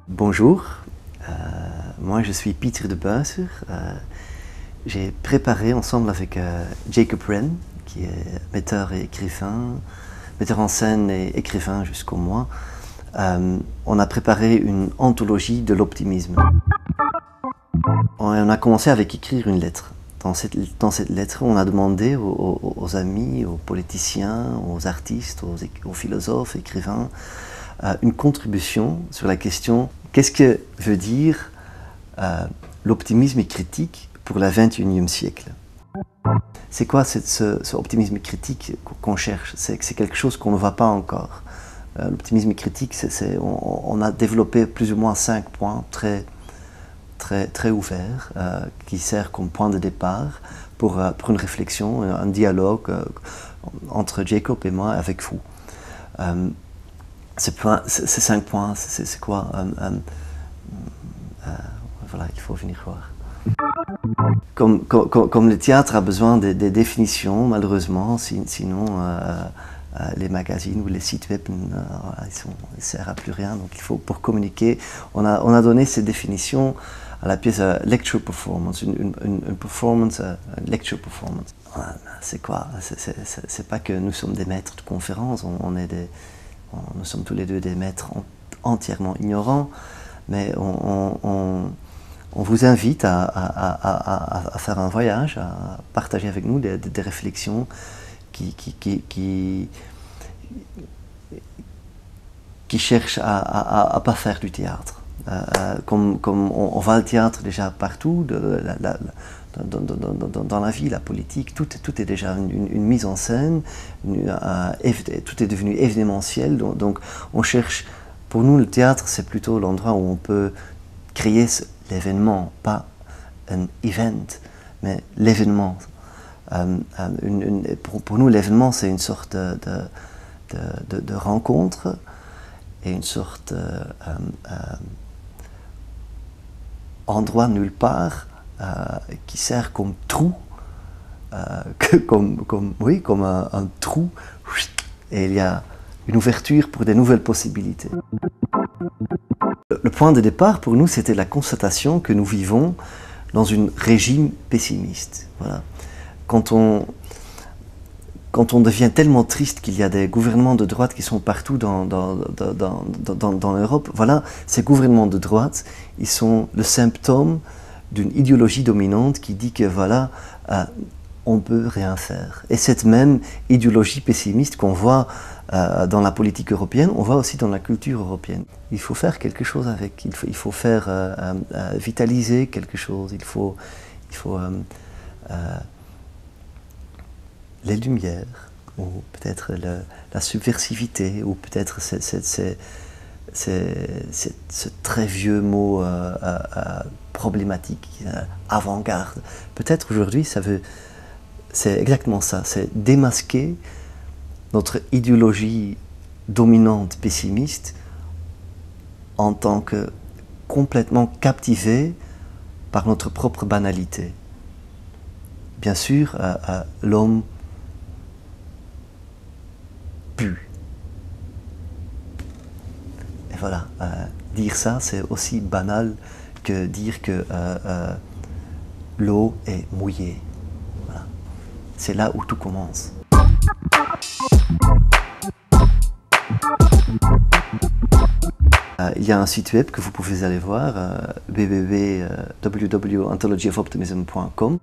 Bonjour, moi je suis Pieter de Buijzer. J'ai préparé ensemble avec Jacob Wren, qui est metteur et écrivain, metteur en scène et écrivain jusqu'au moi. On a préparé une anthologie de l'optimisme. On a commencé avec écrire une lettre. Dans cette lettre, on a demandé aux amis, aux politiciens, aux artistes, aux philosophes, écrivains, une contribution sur la question qu'est-ce que veut dire l'optimisme critique pour le XXIe siècle. C'est quoi ce optimisme critique qu'on cherche? C'est quelque chose qu'on ne voit pas encore. L'optimisme critique, on a développé plus ou moins 5 points très ouverts qui servent comme point de départ pour une réflexion, un dialogue entre Jacob et moi avec vous. Ces 5 points, c'est quoi? Voilà, il faut venir voir. Comme le théâtre a besoin des définitions, malheureusement, sinon les magazines ou les sites web ne servent à plus rien. Donc il faut, pour communiquer, on a donné ces définitions à la pièce lecture performance, une performance, lecture performance. C'est quoi? C'est pas que nous sommes des maîtres de conférences, nous sommes tous les deux des maîtres entièrement ignorants, mais on vous invite à faire un voyage, à partager avec nous des réflexions qui cherchent à ne pas faire du théâtre. Comme on va au théâtre déjà partout, dans la vie, la politique, tout est déjà une mise en scène, tout est devenu événementiel, donc on cherche, pour nous le théâtre c'est plutôt l'endroit où on peut créer l'événement, pas un event, mais l'événement. Pour nous l'événement c'est une sorte de rencontre et une sorte endroit nulle part qui sert comme trou, comme un trou, et il y a une ouverture pour des nouvelles possibilités. Le point de départ pour nous, c'était la constatation que nous vivons dans un régime pessimiste. Voilà. Quand on devient tellement triste qu'il y a des gouvernements de droite qui sont partout dans l'Europe, voilà, ces gouvernements de droite, ils sont le symptôme d'une idéologie dominante qui dit que voilà, on ne peut rien faire. Et cette même idéologie pessimiste qu'on voit dans la politique européenne, on voit aussi dans la culture européenne. Il faut faire quelque chose avec, il faut faire vitaliser quelque chose, il faut les lumières, ou peut-être la subversivité, ou peut-être ce très vieux mot problématique, avant-garde. Peut-être aujourd'hui, c'est exactement ça, c'est démasquer notre idéologie dominante pessimiste en tant que complètement captivé par notre propre banalité. Bien sûr, l'homme pue. Et voilà, dire ça, c'est aussi banal que dire que l'eau est mouillée. Voilà. C'est là où tout commence. Il y a un site web que vous pouvez aller voir, www.anthologyofoptimism.com.